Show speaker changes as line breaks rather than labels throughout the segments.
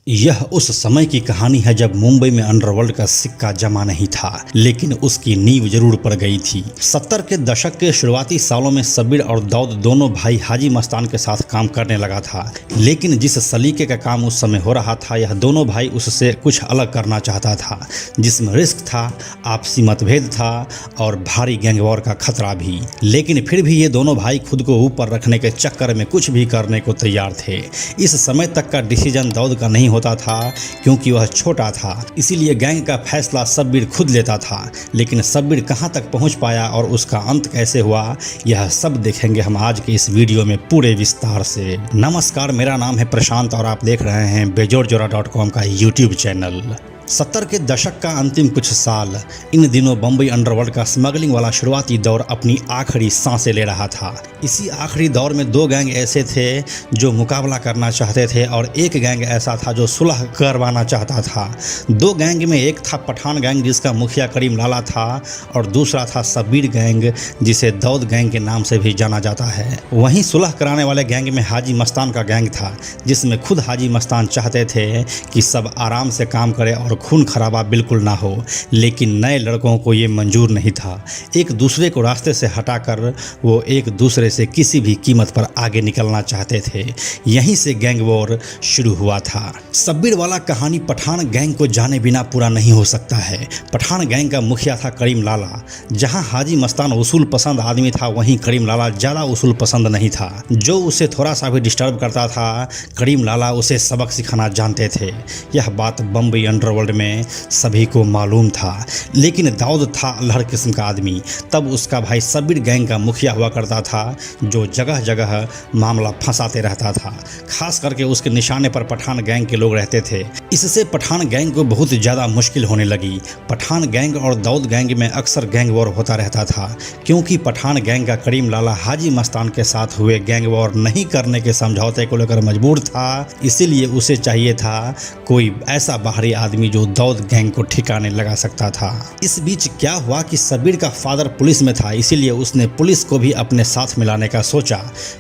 यह उस समय की कहानी है जब मुंबई में अंडरवर्ल्ड का सिक्का जमा नहीं था, लेकिन उसकी नींव जरूर पड़ गई थी। 70 के दशक के शुरुआती सालों में सब्बिर और दाऊद दोनों भाई हाजी मस्तान के साथ काम करने लगा था, लेकिन जिस सलीके का काम उस समय हो रहा था, यह दोनों भाई उससे कुछ अलग करना चाहता था, जिसमें रिस्क था, आपसी मतभेद था और भारी गैंगवॉर का खतरा भी। लेकिन फिर भी ये दोनों भाई खुद को ऊपर रखने के चक्कर में कुछ भी करने को तैयार थे। इस समय तक का डिसीजन दाऊद का नहीं होता था, क्योंकि वह छोटा था, इसीलिए गैंग का फैसला सब्बिर खुद लेता था। लेकिन सब्बिर कहां तक पहुंच पाया और उसका अंत कैसे हुआ, यह सब देखेंगे हम आज के इस वीडियो में पूरे विस्तार से। नमस्कार, मेरा नाम है प्रशांत और आप देख रहे हैं बेजोरजोरा.com का यूट्यूब चैनल। 70 के दशक का अंतिम कुछ साल, इन दिनों बम्बई अंडरवर्ल्ड का स्मगलिंग वाला शुरुआती दौर अपनी आखिरी सांसें ले रहा था। इसी आखिरी दौर में दो गैंग ऐसे थे जो मुकाबला करना चाहते थे और एक गैंग ऐसा था जो सुलह करवाना चाहता था। दो गैंग में एक था पठान गैंग, जिसका मुखिया करीम लाला था, और दूसरा था सब्बिर गैंग, जिसे दाऊद गैंग के नाम से भी जाना जाता है। वहीं सुलह कराने वाले गैंग में हाजी मस्तान का गैंग था, जिसमें खुद हाजी मस्तान चाहते थे कि सब आराम से काम करे और खून खराबा बिल्कुल ना हो, लेकिन नए लड़कों को ये मंजूर नहीं था। एक दूसरे को रास्ते से हटाकर वो एक दूसरे से किसी भी कीमत पर आगे निकलना चाहते थे। यहीं से गैंग वॉर शुरू हुआ था। सब्बिर वाला कहानी पठान गैंग को जाने बिना पूरा नहीं हो सकता है। पठान गैंग का मुखिया था करीम लाला। जहां हाजी मस्तान उसूल पसंद आदमी था, वहीं करीम लाला ज़्यादा उसूल पसंद नहीं था। जो उसे थोड़ा सा भी डिस्टर्ब करता था, करीम लाला उसे सबक सिखाना जानते थे। यह बात बम्बई अंडरवर्ल्ड में सभी को मालूम था। लेकिन दाऊद था अल्हड़ किस्म का आदमी। तब उसका भाई सब्बिर गैंग का मुखिया हुआ करता था, जो जगह जगह मामला फंसाते रहता था। खास करके उसके निशाने पर पठान गैंग के लोग रहते थे। इससे पठान गैंग को बहुत ज़्यादा मुश्किल होने लगी। पठान गैंग और दाऊद गैंग में अक्सर गैंग वॉर होता रहता था, क्योंकि पठान गैंग का करीम लाला हाजी मस्तान के साथ हुए गैंग वॉर नहीं करने के समझौते को लेकर मजबूर था। इसीलिए उसे चाहिए था कोई ऐसा बाहरी आदमी जो दाऊद गैंग को ठिकाने लगा सकता था। इस बीच क्या हुआ कि सब्बिर का फादर पुलिस में था, इसीलिए उसने पुलिस को भी अपने साथ मिलाने का सोचा।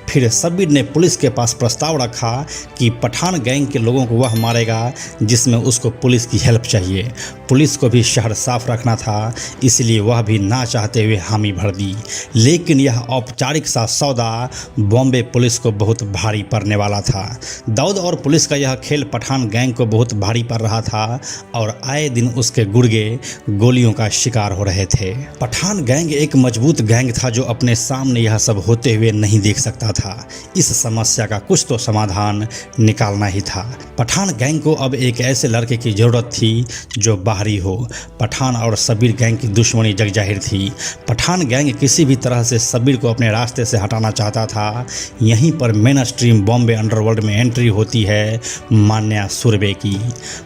फिर सब्बिर ने पुलिस के पास प्रस्ताव रखा कि पठान गैंग के लोगों को वह मारेगा जिसमें उसको पुलिस की हेल्प चाहिए। पुलिस को भी शहर साफ रखना था, इसलिए वह भी ना चाहते हुए हामी भर दी। लेकिन यह औपचारिक सा सौदा बॉम्बे पुलिस को बहुत भारी पड़ने वाला था। दाऊद और पुलिस का यह खेल पठान गैंग को बहुत भारी पड़ रहा था और आए दिन उसके गुर्गे गोलियों का शिकार हो रहे थे। पठान गैंग एक मजबूत गैंग था जो अपने सामने यह सब होते हुए नहीं देख सकता था। इस समस्या का कुछ तो समाधान निकालना ही था। पठान गैंग को अब एक ऐसे लड़के की जरूरत थी जो बाहरी हो। पठान और सब्बिर गैंग की दुश्मनी जगजाहिर थी। पठान गैंग किसी भी तरह से सब्बिर को अपने रास्ते से हटाना चाहता था। यहीं पर मेन स्ट्रीम बॉम्बे अंडरवर्ल्ड में एंट्री होती है मान्या सुरभे की।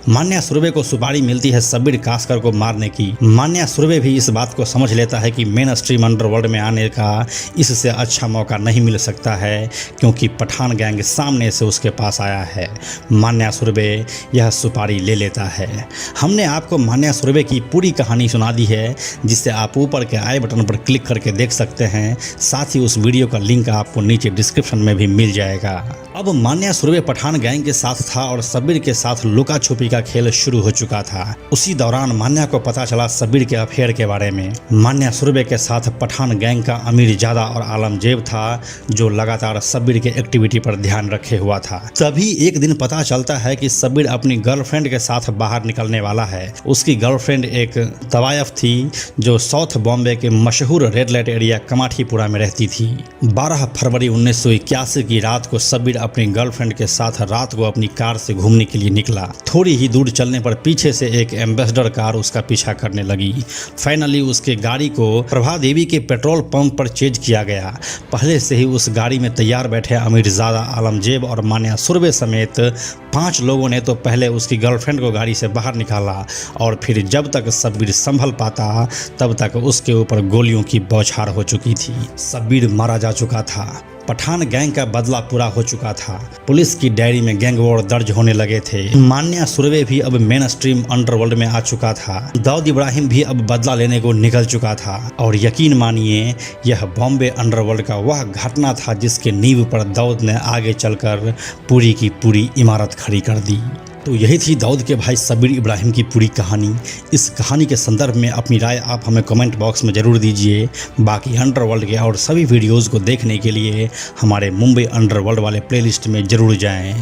मान्या सुरभे को सुपारी मिलती है सब्बिर कास्कर को मारने की। मान्या सुरभे भी इस बात को समझ लेता है कि मेन स्ट्रीम अंडरवर्ल्ड में आने का इससे अच्छा मौका नहीं मिल सकता है, क्योंकि पठान गैंग सामने से उसके पास आया है। मान्या सुरभे यह सुपारी ले लेता है। हमने आपको मान्या सुरभे की पूरी कहानी सुना दी है, जिसे आप ऊपर के आई बटन पर क्लिक करके देख सकते हैं। साथ ही उस वीडियो का लिंक आपको नीचे डिस्क्रिप्शन में भी मिल जाएगा। अब मान्या सुरभे पठान गैंग के साथ था और सब्बिर के साथ लुका छुपी का खेल शुरू हो चुका था। उसी दौरान मान्या को पता चला सब्बिर के अफेयर के बारे में। मान्या सुरभे के साथ पठान गैंग का अमीर जादा और आलमजेब था, जो लगातार सब्बिर के एक्टिविटी पर ध्यान रखे हुआ था। तभी एक दिन पता चलता है कि सब्बिर अपनी गर्लफ्रेंड के साथ बाहर निकलने वाला है। उसकी गर्लफ्रेंड एक तवायफ थी जो साउथ बॉम्बे के मशहूर रेड लाइट एरिया कमाठीपुरा में रहती थी। 12 फरवरी 1981 की रात को सब्बिर अपनी गर्लफ्रेंड के साथ रात को अपनी कार से घूमने के लिए निकला। थोड़ी ही दूर चलने पर पीछे से एक एम्बेसडर कार उसका पीछा करने लगी। फाइनली उसके गाड़ी को प्रभा देवी के पेट्रोल पंप पर चेज किया गया। पहले से ही उस गाड़ी में तैयार बैठे अमीरजादा, आलमजेब और मान्या सुरभे समेत 5 लोगों ने तो पहले उसकी गर्लफ्रेंड को गाड़ी से बाहर निकाला और फिर जब तक सब्बिर संभल पाता तब तक उसके ऊपर गोलियों की बौछार हो चुकी थी। सब्बिर मारा जा चुका था। पठान गैंग का बदला पूरा हो चुका था। पुलिस की डायरी में गैंग वॉर दर्ज होने लगे थे। मान्या सुरभे भी अब मेन स्ट्रीम अंडरवर्ल्ड में आ चुका था। दाऊद इब्राहिम भी अब बदला लेने को निकल चुका था। और यकीन मानिए, यह बॉम्बे अंडरवर्ल्ड का वह घटना था जिसके नींव पर दाऊद ने आगे चलकर पूरी की पूरी इमारत खड़ी कर दी। तो यही थी दाऊद के भाई सबीर इब्राहिम की पूरी कहानी। इस कहानी के संदर्भ में अपनी राय आप हमें कमेंट बॉक्स में ज़रूर दीजिए। बाकी अंडरवर्ल्ड के और सभी वीडियोज़ को देखने के लिए हमारे मुंबई अंडरवर्ल्ड वाले प्लेलिस्ट में ज़रूर जाएं।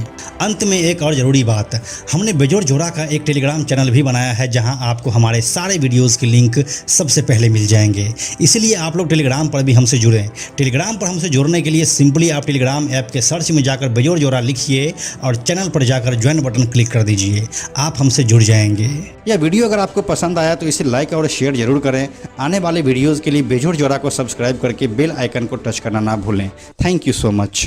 अंत में एक और ज़रूरी बात, हमने बेजोड़ जोड़ा का एक टेलीग्राम चैनल भी बनाया है जहां आपको हमारे सारे वीडियोस के लिंक सबसे पहले मिल जाएंगे। इसलिए आप लोग टेलीग्राम पर भी हमसे जुड़ें। टेलीग्राम पर हमसे जुड़ने के लिए सिंपली आप टेलीग्राम ऐप के सर्च में जाकर बेजोड़ जोड़ा लिखिए और चैनल पर जाकर ज्वाइन बटन क्लिक कर दीजिए। आप हमसे जुड़ जाएंगे।
यह वीडियो अगर आपको पसंद आया तो इसे लाइक और शेयर जरूर करें। आने वाले वीडियोज़ के लिए बेजोड़ जोड़ा को सब्सक्राइब करके बेल आइकन को टच करना ना भूलें। Thank you so much.